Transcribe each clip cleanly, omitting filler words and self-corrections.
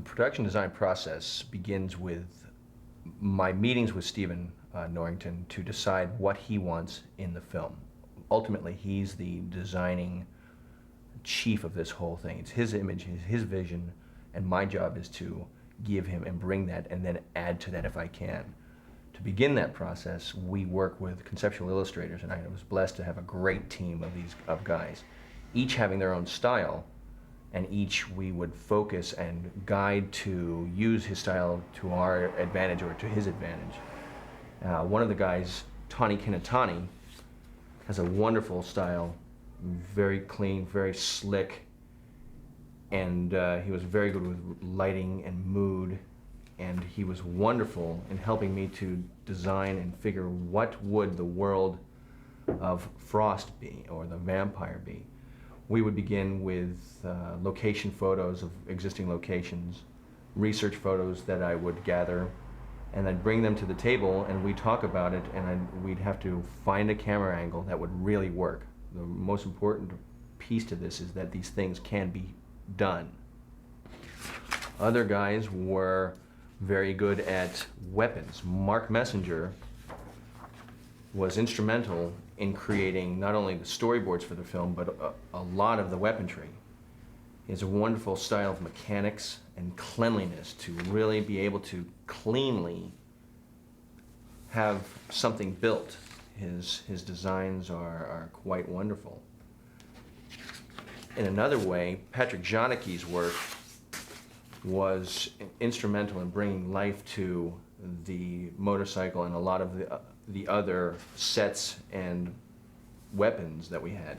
production design process begins with my meetings with Stephen Norrington to decide what he wants in the film. Ultimately, he's the designing chief of this whole thing. It's his image, his vision, and my job is to give him and bring that and then add to that if I can. To begin that process, we work with conceptual illustrators, and I was blessed to have a great team of guys, each having their own style, and each we would focus and guide to use his style to our advantage or to his advantage. One of the guys, Tani Kinatani, has a wonderful style, very clean, very slick, and he was very good with lighting and mood, and he was wonderful in helping me to design and figure what would the world of Frost be, or the vampire be. We would begin with location photos of existing locations, research photos that I would gather, and I'd bring them to the table and we'd talk about it, and we'd have to find a camera angle that would really work. The most important piece to this is that these things can be done. Other guys were very good at weapons. Mark Messenger was instrumental in creating not only the storyboards for the film, but a lot of the weaponry. He has a wonderful style of mechanics and cleanliness to really be able to cleanly have something built. His designs are quite wonderful. In another way, Patrick Janicki's work was instrumental in bringing life to the motorcycle and a lot of the other sets and weapons that we had.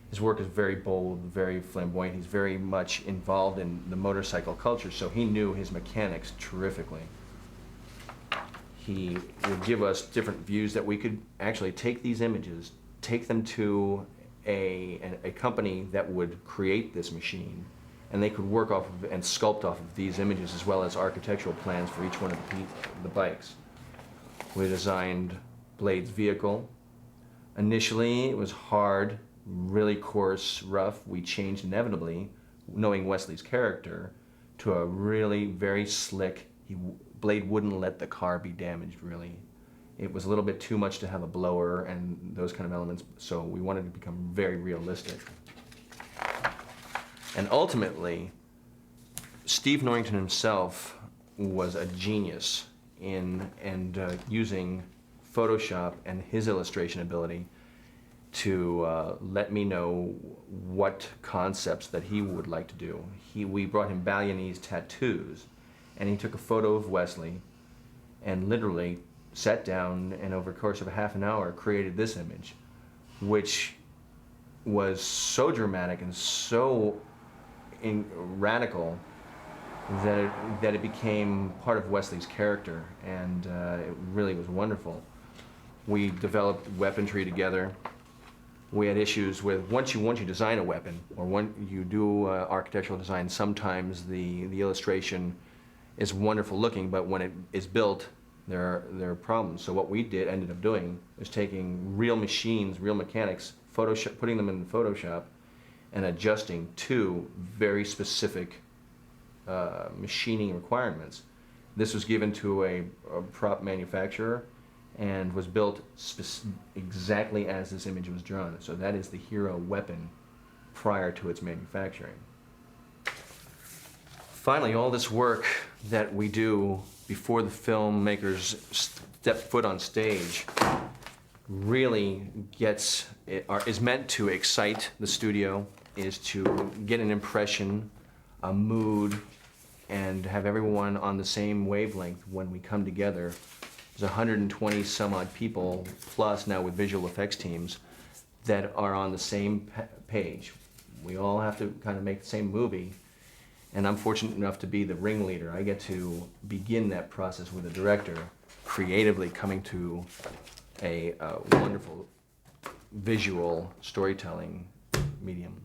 His work is very bold, very flamboyant. He's very much involved in the motorcycle culture, so he knew his mechanics terrifically. He would give us different views that we could actually take these images, take them to a company that would create this machine, and they could work off of and sculpt off of these images as well as architectural plans for each one of the bikes. We designed Blade's vehicle. Initially, it was hard, really coarse, rough. We changed inevitably, knowing Wesley's character, to a really very slick. Blade wouldn't let the car be damaged, really. It was a little bit too much to have a blower and those kind of elements, so we wanted to become very realistic. And ultimately, Steve Norrington himself was a genius in using Photoshop and his illustration ability to let me know what concepts that he would like to do. We brought him Balinese tattoos, and he took a photo of Wesley and literally sat down and over the course of a half an hour created this image, which was so dramatic and so radical that it became part of Wesley's character, and it really was wonderful. We developed weaponry together. We had issues with once you design a weapon or when you do architectural design, sometimes the illustration is wonderful looking, but when it is built, there are problems. So what we ended up doing is taking real machines, real mechanics, putting them in Photoshop, and adjusting to very specific machining requirements. This was given to a prop manufacturer and was built exactly as this image was drawn. So that is the hero weapon prior to its manufacturing. Finally, all this work that we do before the filmmakers step foot on stage really is meant to excite the studio, is to get an impression, a mood, and have everyone on the same wavelength when we come together. There's 120 some odd people, plus now with visual effects teams, that are on the same page. We all have to kind of make the same movie, and I'm fortunate enough to be the ringleader. I get to begin that process with the director, creatively coming to a wonderful visual storytelling medium.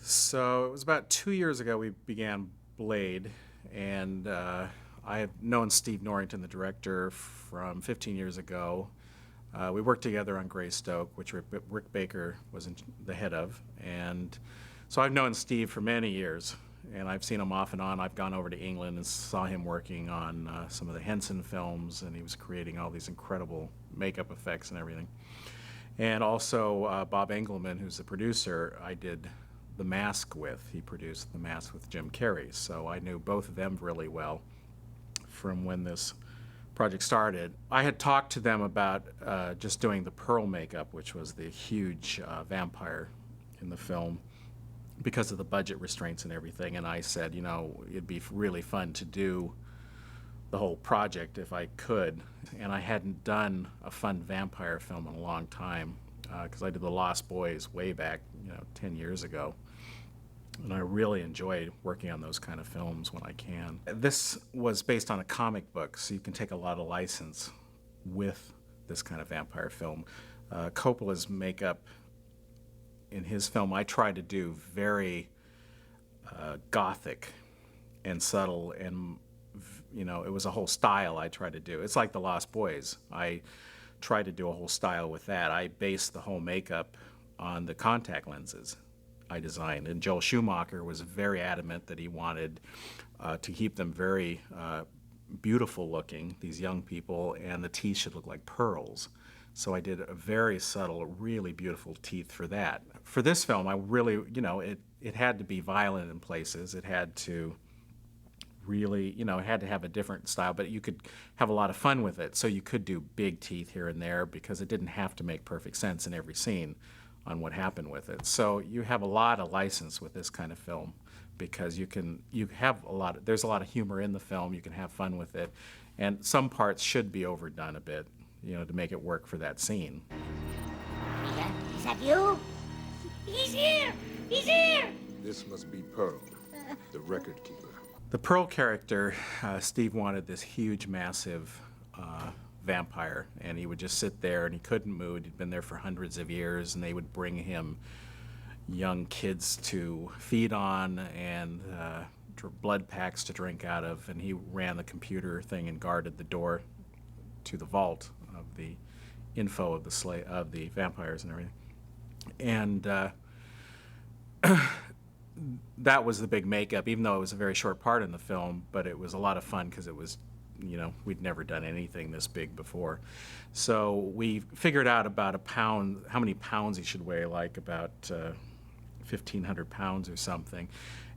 So it was about 2 years ago we began Blade, and I had known Steve Norrington, the director, from 15 years ago. We worked together on Greystoke, which Rick Baker was the head of, and so I've known Steve for many years. and I've seen him off and on. I've gone over to England and saw him working on some of the Henson films, and he was creating all these incredible makeup effects and everything. And also Bob Engelman, who's the producer, I did The Mask with. He produced The Mask with Jim Carrey, so I knew both of them really well from when this project started. I had talked to them about just doing the Pearl makeup, which was the huge vampire in the film, because of the budget restraints and everything. And I said, you know, it'd be really fun to do the whole project if I could. And I hadn't done a fun vampire film in a long time, because I did The Lost Boys way back, 10 years ago. And I really enjoy working on those kind of films when I can. This was based on a comic book, so you can take a lot of license with this kind of vampire film. Coppola's makeup in his film, I tried to do very gothic and subtle, and it was a whole style I tried to do. It's like The Lost Boys. I tried to do a whole style with that. I based the whole makeup on the contact lenses I designed, and Joel Schumacher was very adamant that he wanted to keep them very beautiful looking, these young people, and the teeth should look like pearls. So I did a very subtle, really beautiful teeth for that. For this film, I really, it had to be violent in places. It had to really, it had to have a different style, but you could have a lot of fun with it. So you could do big teeth here and there because it didn't have to make perfect sense in every scene on what happened with it. So you have a lot of license with this kind of film because there's a lot of humor in the film. You can have fun with it. And some parts should be overdone a bit, to make it work for that scene. Mia, is that you? He's here! He's here! This must be Pearl, the record keeper. The Pearl character, Steve wanted this huge, massive vampire, and he would just sit there and he couldn't move. He'd been there for hundreds of years, and they would bring him young kids to feed on and blood packs to drink out of, and he ran the computer thing and guarded the door to the vault of the info of the vampires and everything. And that was the big makeup, even though it was a very short part in the film, but it was a lot of fun because it was, we'd never done anything this big before. So we figured out about a pound, how many pounds he should weigh, like about 1,500 pounds or something.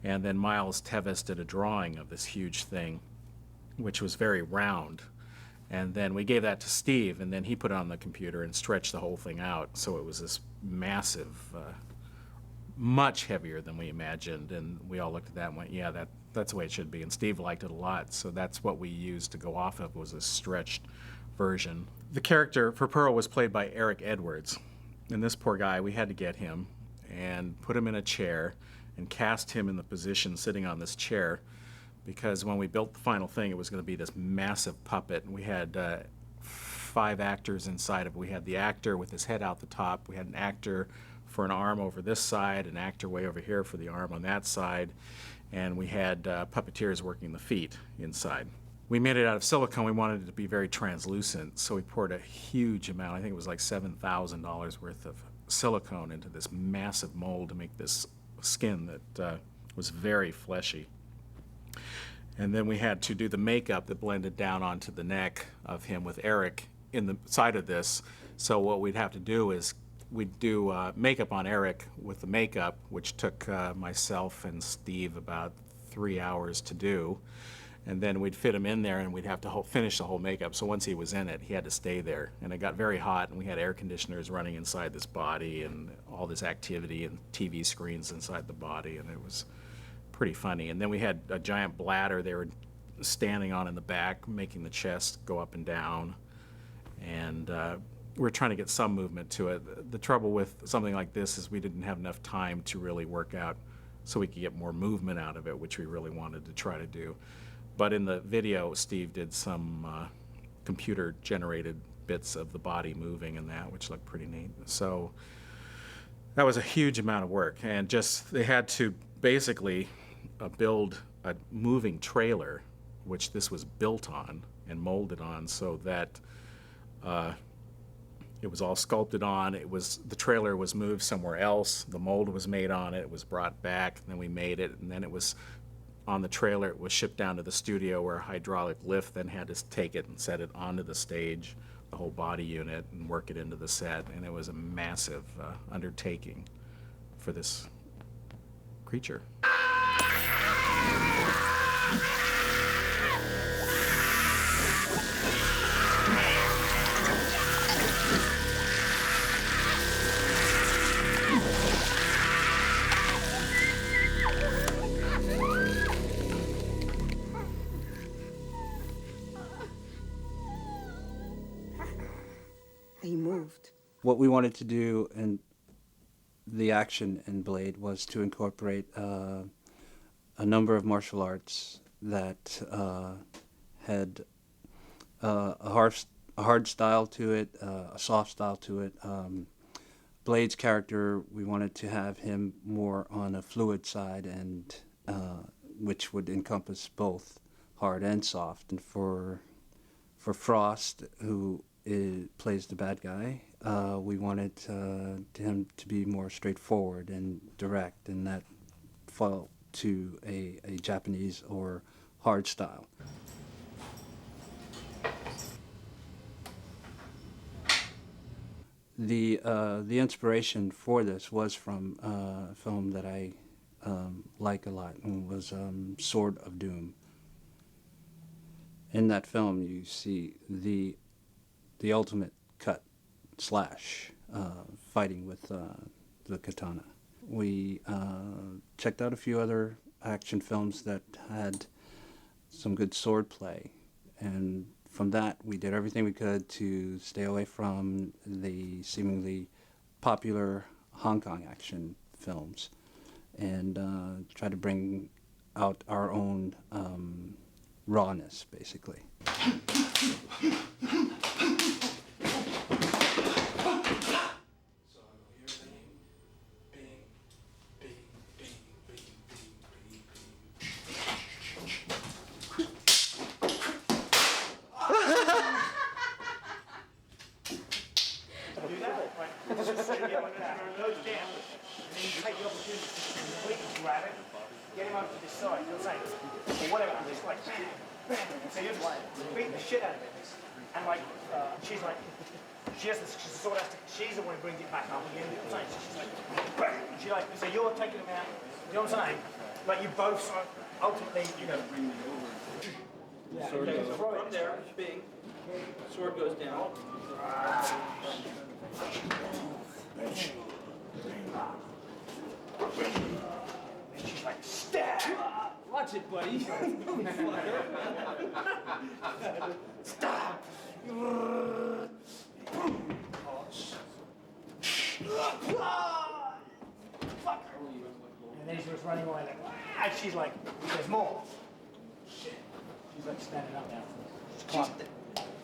And then Miles Tevis did a drawing of this huge thing, which was very round. And then we gave that to Steve, and then he put it on the computer and stretched the whole thing out. So it was this massive, much heavier than we imagined. And we all looked at that and went, yeah, that's the way it should be. And Steve liked it a lot. So that's what we used to go off of, was a stretched version. The character for Pearl was played by Eric Edwards. And this poor guy, we had to get him and put him in a chair and cast him in the position sitting on this chair, because when we built the final thing, it was going to be this massive puppet. And we had 5 actors inside of it. We had the actor with his head out the top. We had an actor for an arm over this side, an actor way over here for the arm on that side, and we had puppeteers working the feet inside. We made it out of silicone. We wanted it to be very translucent, so we poured a huge amount, I think it was like $7,000 worth of silicone into this massive mold to make this skin that was very fleshy. And then we had to do the makeup that blended down onto the neck of him with Eric in the side of this. So what we'd have to do is we'd do makeup on Eric with the makeup, which took myself and Steve about 3 hours to do. And then we'd fit him in there, and we'd have to finish the whole makeup. So once he was in it, he had to stay there. And it got very hot, and we had air conditioners running inside this body and all this activity and TV screens inside the body, and it was pretty funny. And then we had a giant bladder they were standing on in the back, making the chest go up and down. And we're trying to get some movement to it. The trouble with something like this is we didn't have enough time to really work out so we could get more movement out of it, which we really wanted to try to do. But in the video, Steve did some computer-generated bits of the body moving and that, which looked pretty neat. So that was a huge amount of work. And just, they had to basically build a moving trailer, which this was built on and molded on, so that It was all sculpted on. The trailer was moved somewhere else. The mold was made on it. It was brought back, and then we made it, and then it was on the trailer. It was shipped down to the studio where a hydraulic lift then had to take it and set it onto the stage, the whole body unit, and work it into the set. And it was a massive undertaking for this creature. He moved. What we wanted to do in the action in Blade was to incorporate a number of martial arts that had a hard style to it, a soft style to it. Blade's character, we wanted to have him more on a fluid side, and which would encompass both hard and soft. And for Frost, who plays the bad guy, we wanted him to be more straightforward and direct, and that fell to a Japanese or hard style. The inspiration for this was from a film that I like a lot, and was Sword of Doom. In that film, you see the ultimate cut slash fighting with the katana. We checked out a few other action films that had some good sword play, and from that we did everything we could to stay away from the seemingly popular Hong Kong action films, and try to bring out our own rawness, basically. Get him over to this side, you'll say, or whatever, just like, bam, bam. So you're just beating the shit out of it. And like, she's like, she's the sort of, she's the one who brings it back up again. You know what I'm saying? So she's like, bam. And she like, so you're taking him out, you know what I'm saying? Like you both sort of, ultimately, you know. Yeah, Sword goes from there, bing, sword goes down. And she's like, stab! Watch it, buddy. Stop! Fuck her! And then he's just running away like, and she's like, there's more. Shit. She's like standing up now. She's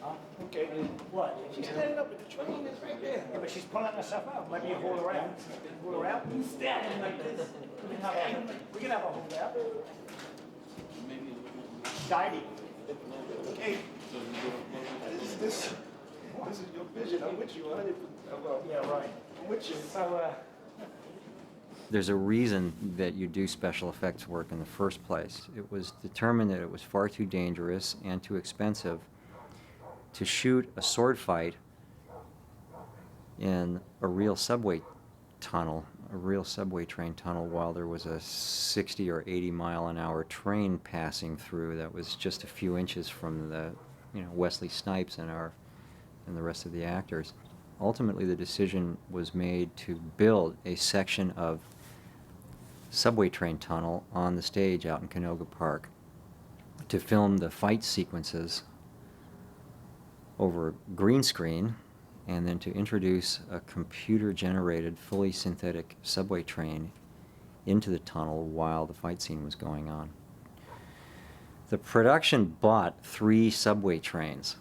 huh? Okay. What? She's standing up with the train, it's right there. Yeah, but she's pulling herself out. Maybe you haul her out. Haul her out. You standing like this. We can have a hold out. Diving. Okay. This is your vision. I'm with you 100%. Well, Yeah, right. I'm with you. So, There's a reason that you do special effects work in the first place. It was determined that it was far too dangerous and too expensive to shoot a sword fight in a real subway tunnel, a real subway train tunnel, while there was a 60 or 80 mile an hour train passing through that was just a few inches from the, Wesley Snipes and the rest of the actors. Ultimately, the decision was made to build a section of subway train tunnel on the stage out in Canoga Park to film the fight sequences over green screen, and then to introduce a computer-generated, fully synthetic subway train into the tunnel while the fight scene was going on. The production bought 3 subway trains.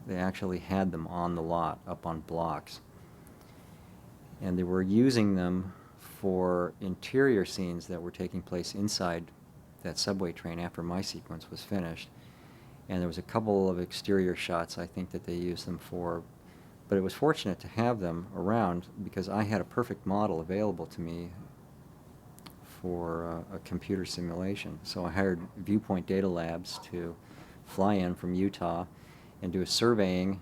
They actually had them on the lot, up on blocks. And they were using them for interior scenes that were taking place inside that subway train after my sequence was finished. And there was a couple of exterior shots, I think, that they used them for But it was fortunate to have them around because I had a perfect model available to me for a computer simulation. So I hired Viewpoint Data Labs to fly in from Utah and do a surveying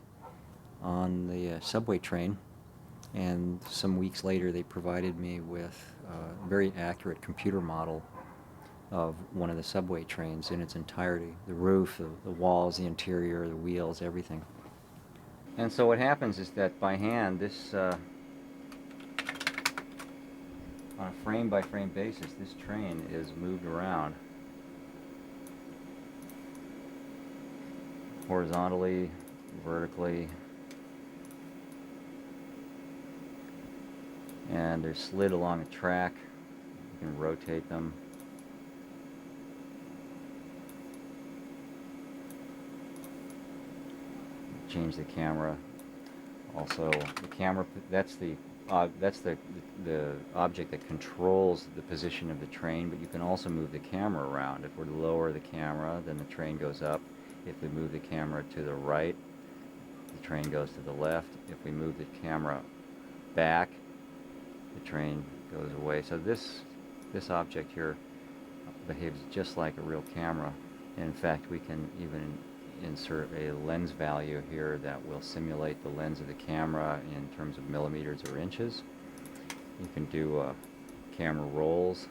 on the subway train. And some weeks later, they provided me with a very accurate computer model of one of the subway trains in its entirety. The roof, the walls, the interior, the wheels, everything. And so what happens is that by hand, this, on a frame-by-frame basis, this train is moved around horizontally, vertically, and they're slid along a track. You can rotate them. Change the camera. Also, the camera, that's the object that controls the position of the train, but you can also move the camera around. If we're to lower the camera, then the train goes up. If we move the camera to the right, the train goes to the left. If we move the camera back, the train goes away. So this object here behaves just like a real camera. In fact, we can even insert a lens value here that will simulate the lens of the camera in terms of millimeters or inches. You can do camera rolls.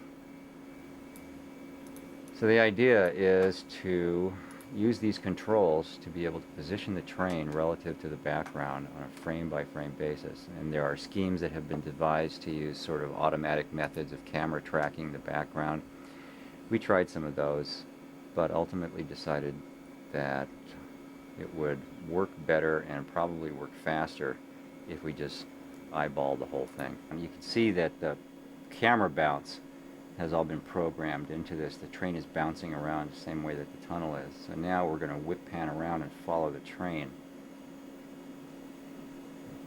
So the idea is to use these controls to be able to position the train relative to the background on a frame-by-frame basis. And there are schemes that have been devised to use sort of automatic methods of camera tracking the background. We tried some of those, but ultimately decided that it would work better and probably work faster if we just eyeballed the whole thing. And you can see that the camera bounce has all been programmed into this. The train is bouncing around the same way that the tunnel is. So now we're going to whip pan around and follow the train.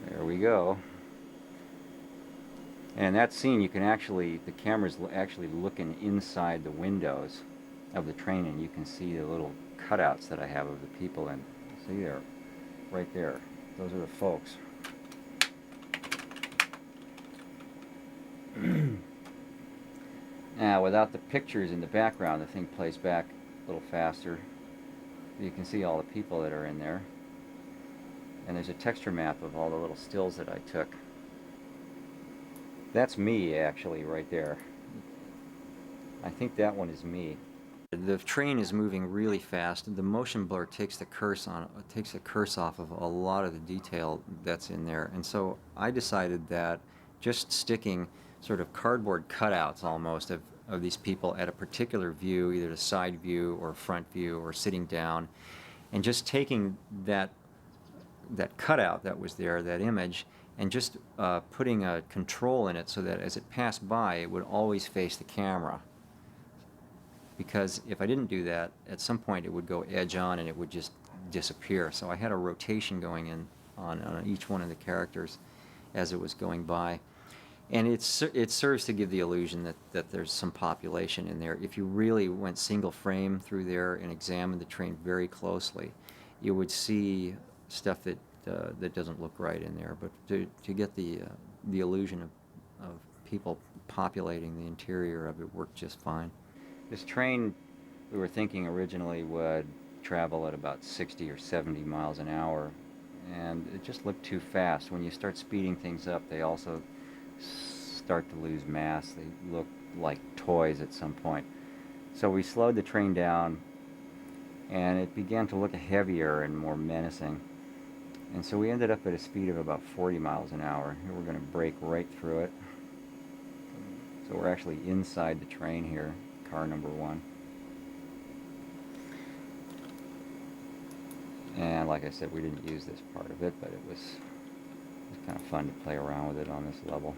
There we go. And that scene, you can actually, the camera's actually looking inside the windows of the train, and you can see the little cutouts that I have of the people in. See there, right there. Those are the folks. Now, without the pictures in the background, the thing plays back a little faster. You can see all the people that are in there. And there's a texture map of all the little stills that I took. That's me, actually, right there. I think that one is me. The train is moving really fast. The motion blur takes the curse off of a lot of the detail that's in there. And so I decided that just sticking sort of cardboard cutouts almost of these people at a particular view, either the side view or front view or sitting down, and just taking that cutout that was there, that image, and just putting a control in it so that as it passed by, it would always face the camera. Because if I didn't do that, at some point it would go edge on and it would just disappear. So I had a rotation going in on each one of the characters as it was going by. And it serves to give the illusion that there's some population in there. If you really went single frame through there and examined the train very closely, you would see stuff that doesn't look right in there. But to get the illusion of people populating the interior of it worked just fine. This train, we were thinking originally would travel at about 60 or 70 miles an hour, and it just looked too fast. When you start speeding things up, they also start to lose mass. They look like toys at some point. So we slowed the train down, and it began to look heavier and more menacing. And so we ended up at a speed of about 40 miles an hour. Here we're going to break right through it. So we're actually inside the train here, car number 1. And like I said, we didn't use this part of it, but it was kind of fun to play around with it on this level.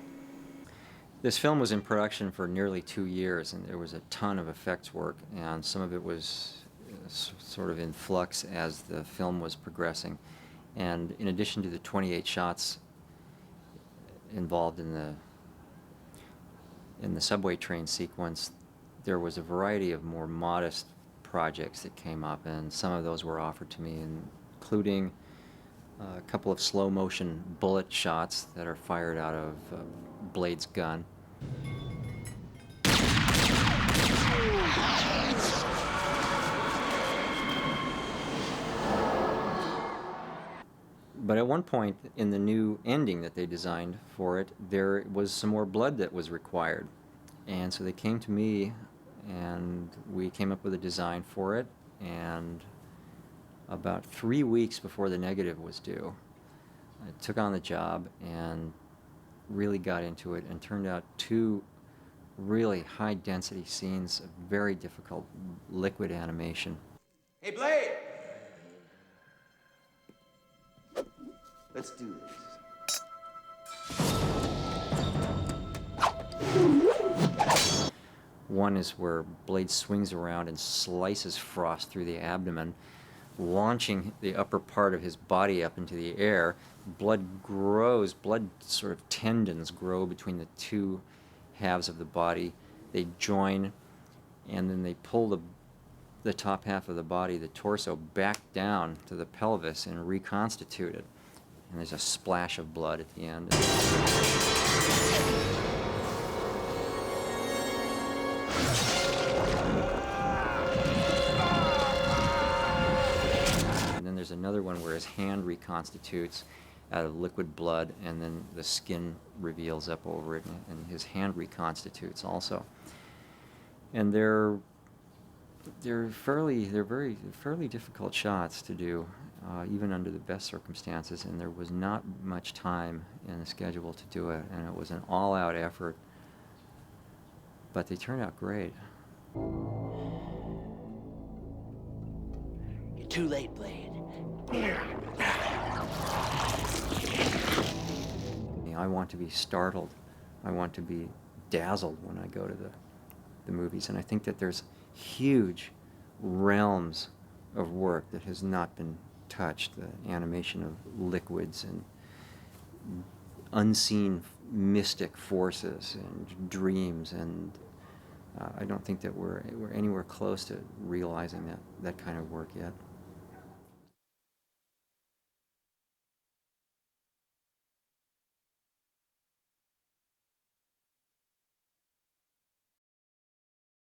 This film was in production for nearly 2 years, and there was a ton of effects work, and some of it was sort of in flux as the film was progressing. And in addition to the 28 shots involved in the subway train sequence, there was a variety of more modest projects that came up, and some of those were offered to me, including a couple of slow motion bullet shots that are fired out of Blade's gun. But at one point in the new ending that they designed for it, there was some more blood that was required. And so they came to me and we came up with a design for it. And about 3 weeks before the negative was due, I took on the job and really got into it and turned out 2 really high density scenes of very difficult liquid animation. Hey, Blade! Let's do this. One is where Blade swings around and slices Frost through the abdomen, launching the upper part of his body up into the air. Blood grows, blood sort of tendons grow between the 2 halves of the body. They join, and then they pull the top half of the body, the torso, back down to the pelvis and reconstitute it. And there's a splash of blood at the end. And then there's another one where his hand reconstitutes out of liquid blood, and then the skin reveals up over it, and his hand reconstitutes also. And they're very fairly difficult shots to do, even under the best circumstances, and there was not much time in the schedule to do it, and it was an all-out effort, but they turned out great. You're too late, Blade. I want to be startled. I want to be dazzled when I go to the movies, and I think that there's huge realms of work that has not been touched, the animation of liquids and unseen mystic forces and dreams, and I don't think that we're anywhere close to realizing that kind of work yet.